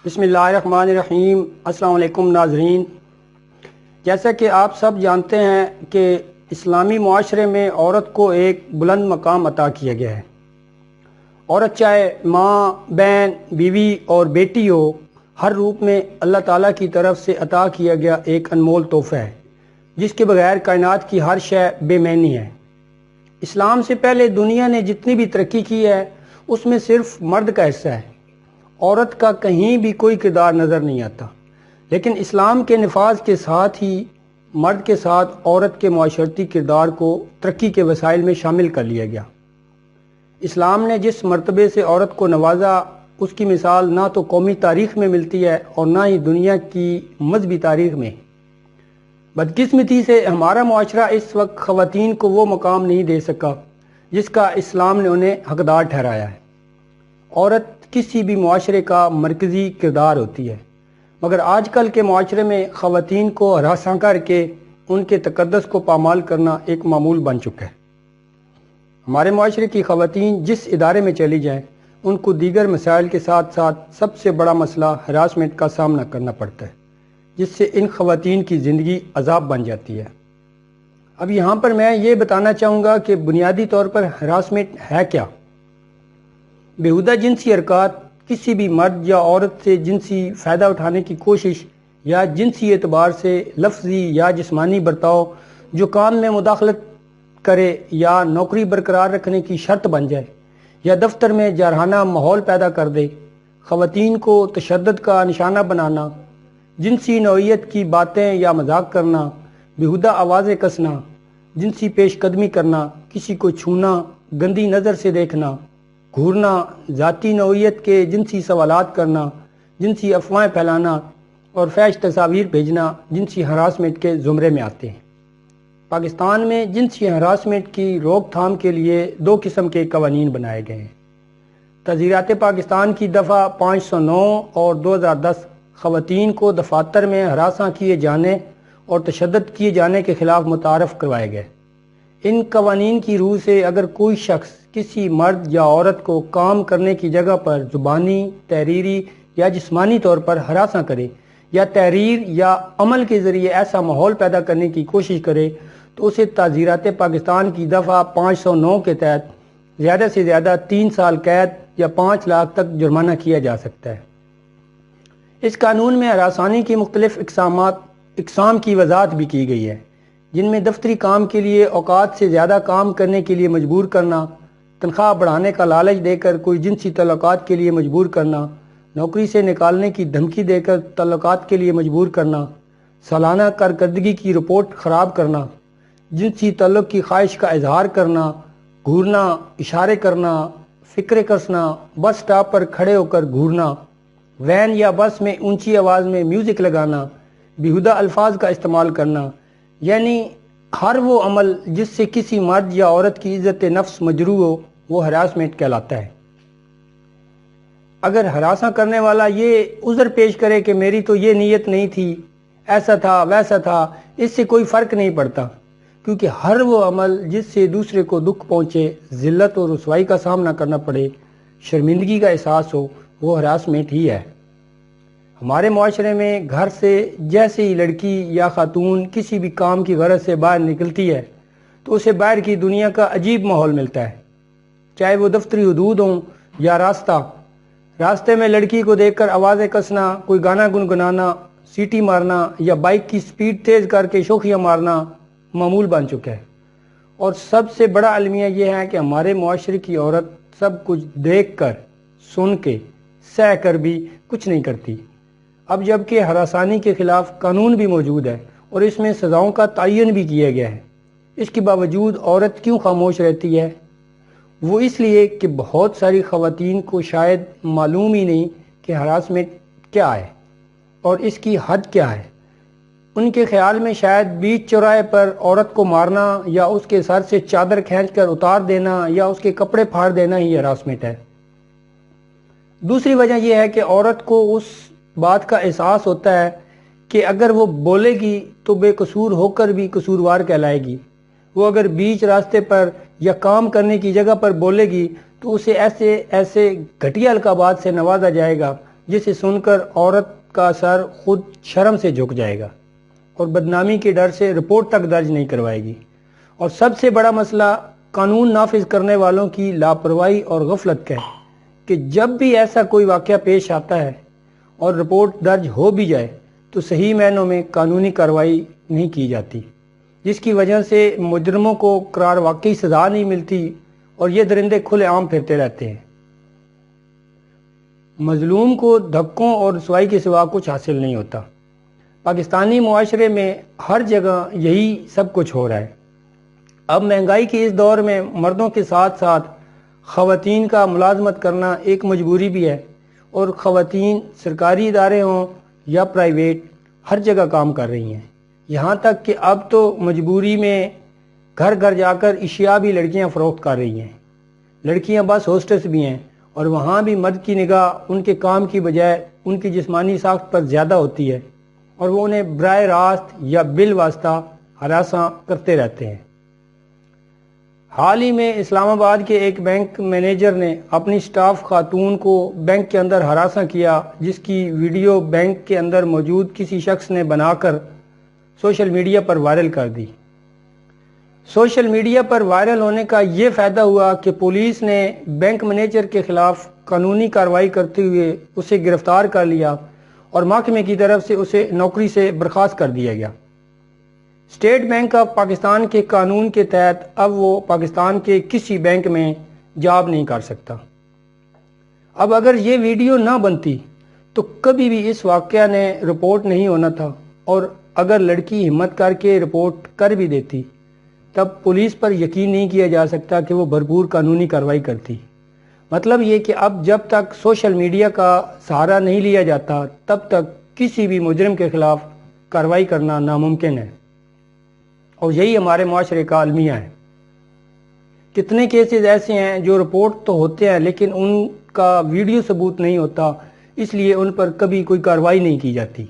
بسم اللہ الرحمن الرحیم۔ السلام علیکم ناظرین، جیسا کہ آپ سب جانتے ہیں کہ اسلامی معاشرے میں عورت کو ایک بلند مقام عطا کیا گیا ہے۔ عورت چاہے ماں، بہن، بیوی اور بیٹی ہو، ہر روپ میں اللہ تعالیٰ کی طرف سے عطا کیا گیا ایک انمول تحفہ ہے جس کے بغیر کائنات کی ہر شے بے معنی ہے۔ اسلام سے پہلے دنیا نے جتنی بھی ترقی کی ہے اس میں صرف مرد کا حصہ ہے، عورت کا کہیں بھی کوئی کردار نظر نہیں آتا، لیکن اسلام کے نفاذ کے ساتھ ہی مرد کے ساتھ عورت کے معاشرتی کردار کو ترقی کے وسائل میں شامل کر لیا گیا۔ اسلام نے جس مرتبے سے عورت کو نوازا اس کی مثال نہ تو قومی تاریخ میں ملتی ہے اور نہ ہی دنیا کی مذہبی تاریخ میں۔ بدقسمتی سے ہمارا معاشرہ اس وقت خواتین کو وہ مقام نہیں دے سکا جس کا اسلام نے انہیں حقدار ٹھہرایا ہے۔ عورت کسی بھی معاشرے کا مرکزی کردار ہوتی ہے، مگر آج کل کے معاشرے میں خواتین کو ہراساں کر کے ان کے تقدس کو پامال کرنا ایک معمول بن چکا ہے۔ ہمارے معاشرے کی خواتین جس ادارے میں چلی جائیں ان کو دیگر مسائل کے ساتھ ساتھ سب سے بڑا مسئلہ ہراسمنٹ کا سامنا کرنا پڑتا ہے، جس سے ان خواتین کی زندگی عذاب بن جاتی ہے۔ اب یہاں پر میں یہ بتانا چاہوں گا کہ بنیادی طور پر ہراسمنٹ ہے کیا۔ بیہودہ جنسی حرکات کسی بھی مرد یا عورت سے جنسی فائدہ اٹھانے کی کوشش یا جنسی اعتبار سے لفظی یا جسمانی برتاؤ جو کام میں مداخلت کرے یا نوکری برقرار رکھنے کی شرط بن جائے یا دفتر میں جارحانہ ماحول پیدا کر دے، خواتین کو تشدد کا نشانہ بنانا، جنسی نوعیت کی باتیں یا مذاق کرنا، بیہودہ آوازیں کسنا، جنسی پیش قدمی کرنا، کسی کو چھونا، گندی نظر سے دیکھنا، گھورنا، ذاتی نوعیت کے جنسی سوالات کرنا، جنسی افواہیں پھیلانا اور فحش تصاویر بھیجنا جنسی ہراسمنٹ کے زمرے میں آتے ہیں۔ پاکستان میں جنسی ہراسمنٹ کی روک تھام کے لیے 2 قسم کے قوانین بنائے گئے ہیں۔ تعزیرات پاکستان کی دفعہ 509 اور 2010 خواتین کو دفاتر میں ہراساں کیے جانے اور تشدد کیے جانے کے خلاف متعارف کروائے گئے۔ ان قوانین کی روح سے اگر کوئی شخص کسی مرد یا عورت کو کام کرنے کی جگہ پر زبانی، تحریری یا جسمانی طور پر ہراساں کرے یا تحریر یا عمل کے ذریعے ایسا ماحول پیدا کرنے کی کوشش کرے تو اسے تعزیرات پاکستان کی دفعہ 509 کے تحت زیادہ سے زیادہ 3 سال قید یا 5 لاکھ تک جرمانہ کیا جا سکتا ہے۔ اس قانون میں ہراسانی کی مختلف اقسام کی وضاحت بھی کی گئی ہے، جن میں دفتری کام کے لیے اوقات سے زیادہ کام کرنے کے لیے مجبور کرنا، تنخواہ بڑھانے کا لالچ دے کر کوئی جنسی تعلقات کے لیے مجبور کرنا، نوکری سے نکالنے کی دھمکی دے کر تعلقات کے لیے مجبور کرنا، سالانہ کارکردگی کی رپورٹ خراب کرنا، جنسی تعلق کی خواہش کا اظہار کرنا، گھورنا، اشارے کرنا، فکرے کسنا، بس سٹاپ پر کھڑے ہو کر گھورنا، وین یا بس میں اونچی آواز میں میوزک لگانا، بیہودہ الفاظ کا استعمال کرنا، یعنی ہر وہ عمل جس سے کسی مرد یا عورت کی عزت نفس مجروح ہو وہ ہراسمنٹ کہلاتا ہے۔ اگر ہراساں کرنے والا یہ عذر پیش کرے کہ میری تو یہ نیت نہیں تھی، ایسا تھا ویسا تھا، اس سے کوئی فرق نہیں پڑتا، کیونکہ ہر وہ عمل جس سے دوسرے کو دکھ پہنچے، ذلت اور رسوائی کا سامنا کرنا پڑے، شرمندگی کا احساس ہو، وہ ہراسمنٹ ہی ہے۔ ہمارے معاشرے میں گھر سے جیسے ہی لڑکی یا خاتون کسی بھی کام کی غرض سے باہر نکلتی ہے تو اسے باہر کی دنیا کا عجیب ماحول ملتا ہے، چاہے وہ دفتری حدود ہوں یا راستے میں لڑکی کو دیکھ کر آوازیں کسنا، کوئی گانا گنگنانا، سیٹی مارنا یا بائک کی سپیڈ تیز کر کے شوخیاں مارنا معمول بن چکا ہے۔ اور سب سے بڑا المیہ یہ ہے کہ ہمارے معاشرے کی عورت سب کچھ دیکھ کر، سن کے، سہ کر بھی کچھ نہیں کرتی۔ اب جبکہ ہراسانی کے خلاف قانون بھی موجود ہے اور اس میں سزاؤں کا تعین بھی کیا گیا ہے، اس کے باوجود عورت کیوں خاموش رہتی ہے؟ وہ اس لیے کہ بہت ساری خواتین کو شاید معلوم ہی نہیں کہ ہراسمنٹ کیا ہے اور اس کی حد کیا ہے۔ ان کے خیال میں شاید بیچ چوراہے پر عورت کو مارنا یا اس کے سر سے چادر کھینچ کر اتار دینا یا اس کے کپڑے پھاڑ دینا ہی ہراسمنٹ ہے۔ دوسری وجہ یہ ہے کہ عورت کو اس بات کا احساس ہوتا ہے کہ اگر وہ بولے گی تو بے قصور ہو کر بھی قصوروار کہلائے گی، وہ اگر بیچ راستے پر یا کام کرنے کی جگہ پر بولے گی تو اسے ایسے گھٹیا القابات سے نوازا جائے گا جسے سن کر عورت کا سر خود شرم سے جھک جائے گا اور بدنامی کے ڈر سے رپورٹ تک درج نہیں کروائے گی۔ اور سب سے بڑا مسئلہ قانون نافذ کرنے والوں کی لاپرواہی اور غفلت کا ہے کہ جب بھی ایسا کوئی واقعہ پیش آتا ہے اور رپورٹ درج ہو بھی جائے تو صحیح معنوں میں قانونی کارروائی نہیں کی جاتی، جس کی وجہ سے مجرموں کو قرار واقعی سزا نہیں ملتی اور یہ درندے کھلے عام پھرتے رہتے ہیں۔ مظلوم کو دھکوں اور رسوائی کے سوا کچھ حاصل نہیں ہوتا۔ پاکستانی معاشرے میں ہر جگہ یہی سب کچھ ہو رہا ہے۔ اب مہنگائی کے اس دور میں مردوں کے ساتھ ساتھ خواتین کا ملازمت کرنا ایک مجبوری بھی ہے، اور خواتین سرکاری ادارے ہوں یا پرائیویٹ ہر جگہ کام کر رہی ہیں، یہاں تک کہ اب تو مجبوری میں گھر گھر جا کر اشیاء بھی لڑکیاں فروخت کر رہی ہیں۔ لڑکیاں بس ہوسٹس بھی ہیں، اور وہاں بھی مرد کی نگاہ ان کے کام کی بجائے ان کی جسمانی ساخت پر زیادہ ہوتی ہے، اور وہ انہیں براہ راست یا بالواسطہ ہراساں کرتے رہتے ہیں۔ حال ہی میں اسلام آباد کے ایک بینک مینیجر نے اپنی سٹاف خاتون کو بینک کے اندر ہراساں کیا، جس کی ویڈیو بینک کے اندر موجود کسی شخص نے بنا کر سوشل میڈیا پر وائرل کر دی۔ سوشل میڈیا پر وائرل ہونے کا یہ فائدہ ہوا کہ پولیس نے بینک مینیجر کے خلاف قانونی کارروائی کرتے ہوئے اسے گرفتار کر لیا اور محکمے کی طرف سے اسے نوکری سے برخاست کر دیا گیا۔ اسٹیٹ بینک آف پاکستان کے قانون کے تحت اب وہ پاکستان کے کسی بینک میں جاب نہیں کر سکتا۔ اب اگر یہ ویڈیو نہ بنتی تو کبھی بھی اس واقعہ نے رپورٹ نہیں ہونا تھا، اور اگر لڑکی ہمت کر کے رپورٹ کر بھی دیتی تب پولیس پر یقین نہیں کیا جا سکتا کہ وہ بھرپور قانونی کارروائی کرتی۔ مطلب یہ کہ اب جب تک سوشل میڈیا کا سہارا نہیں لیا جاتا تب تک کسی بھی مجرم کے خلاف کارروائی کرنا ناممکن ہے، اور یہی ہمارے معاشرے کا المیہ ہے۔ کتنے کیسز ایسے ہیں جو رپورٹ تو ہوتے ہیں لیکن ان کا ویڈیو ثبوت نہیں ہوتا، اس لیے ان پر کبھی کوئی کارروائی نہیں کی جاتی۔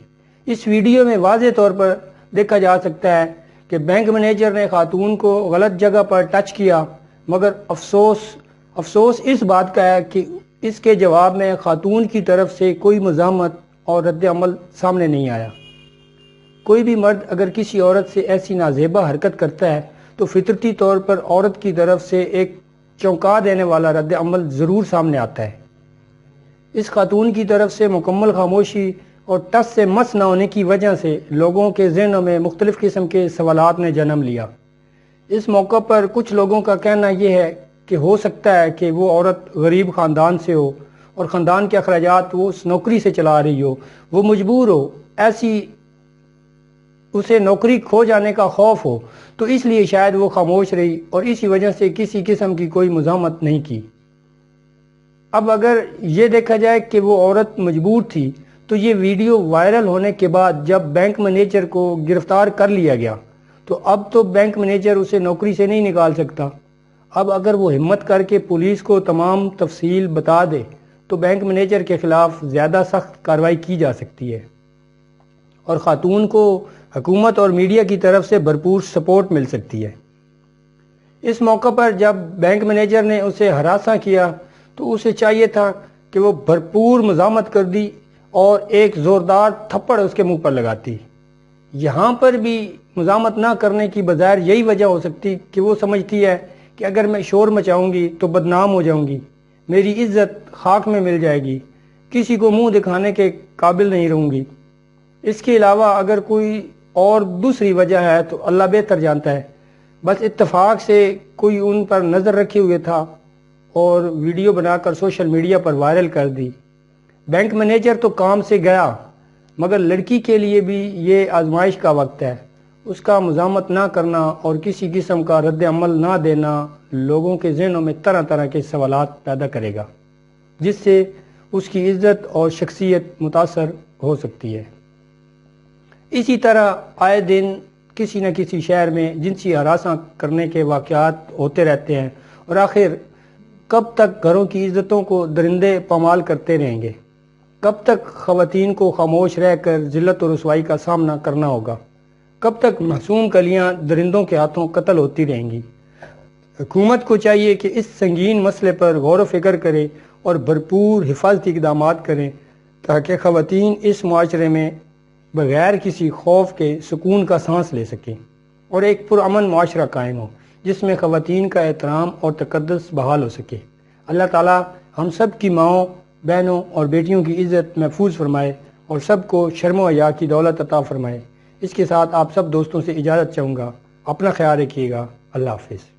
اس ویڈیو میں واضح طور پر دیکھا جا سکتا ہے کہ بینک مینیجر نے خاتون کو غلط جگہ پر ٹچ کیا، مگر افسوس اس بات کا ہے کہ اس کے جواب میں خاتون کی طرف سے کوئی مزاحمت اور رد عمل سامنے نہیں آیا۔ کوئی بھی مرد اگر کسی عورت سے ایسی نازیبا حرکت کرتا ہے تو فطرتی طور پر عورت کی طرف سے ایک چونکا دینے والا رد عمل ضرور سامنے آتا ہے۔ اس خاتون کی طرف سے مکمل خاموشی اور ٹس سے مس نہ ہونے کی وجہ سے لوگوں کے ذہنوں میں مختلف قسم کے سوالات نے جنم لیا۔ اس موقع پر کچھ لوگوں کا کہنا یہ ہے کہ ہو سکتا ہے کہ وہ عورت غریب خاندان سے ہو اور خاندان کے اخراجات وہ اس نوکری سے چلا رہی ہو، وہ مجبور ہو، ایسی اسے نوکری کھو جانے کا خوف ہو، تو اس لیے شاید وہ خاموش رہی اور اسی وجہ سے کسی قسم کی کوئی مزاحمت نہیں کی۔ اب اگر یہ دیکھا جائے کہ وہ عورت مجبور تھی تو یہ ویڈیو وائرل ہونے کے بعد جب بینک مینیجر کو گرفتار کر لیا گیا تو اب تو بینک مینیجر اسے نوکری سے نہیں نکال سکتا۔ اب اگر وہ ہمت کر کے پولیس کو تمام تفصیل بتا دے تو بینک مینیجر کے خلاف زیادہ سخت کارروائی کی جا سکتی ہے، اور خاتون کو حکومت اور میڈیا کی طرف سے بھرپور سپورٹ مل سکتی ہے۔ اس موقع پر جب بینک مینیجر نے اسے ہراساں کیا تو اسے چاہیے تھا کہ وہ بھرپور مزاحمت کر دی اور ایک زوردار تھپڑ اس کے منہ پر لگاتی۔ یہاں پر بھی مزاحمت نہ کرنے کی بظاہر یہی وجہ ہو سکتی کہ وہ سمجھتی ہے کہ اگر میں شور مچاؤں گی تو بدنام ہو جاؤں گی، میری عزت خاک میں مل جائے گی، کسی کو منہ دکھانے کے قابل نہیں رہوں گی۔ اس کے علاوہ اگر کوئی اور دوسری وجہ ہے تو اللہ بہتر جانتا ہے۔ بس اتفاق سے کوئی ان پر نظر رکھے ہوئے تھا اور ویڈیو بنا کر سوشل میڈیا پر وائرل کر دی۔ بینک مینیجر تو کام سے گیا، مگر لڑکی کے لیے بھی یہ آزمائش کا وقت ہے۔ اس کا مزاحمت نہ کرنا اور کسی قسم کا رد عمل نہ دینا لوگوں کے ذہنوں میں طرح طرح کے سوالات پیدا کرے گا، جس سے اس کی عزت اور شخصیت متاثر ہو سکتی ہے۔ اسی طرح آئے دن کسی نہ کسی شہر میں جنسی ہراساں کرنے کے واقعات ہوتے رہتے ہیں، اور آخر کب تک گھروں کی عزتوں کو درندے پامال کرتے رہیں گے؟ کب تک خواتین کو خاموش رہ کر ذلت و رسوائی کا سامنا کرنا ہوگا؟ کب تک معصوم کلیاں درندوں کے ہاتھوں قتل ہوتی رہیں گی؟ حکومت کو چاہیے کہ اس سنگین مسئلے پر غور و فکر کرے اور بھرپور حفاظتی اقدامات کریں تاکہ خواتین اس معاشرے میں بغیر کسی خوف کے سکون کا سانس لے سکیں اور ایک پرامن معاشرہ قائم ہو جس میں خواتین کا احترام اور تقدس بحال ہو سکے۔ اللہ تعالی ہم سب کی ماؤں، بہنوں اور بیٹیوں کی عزت محفوظ فرمائے اور سب کو شرم و حیا کی دولت عطا فرمائے۔ اس کے ساتھ آپ سب دوستوں سے اجازت چاہوں گا۔ اپنا خیال رکھیے گا۔ اللہ حافظ۔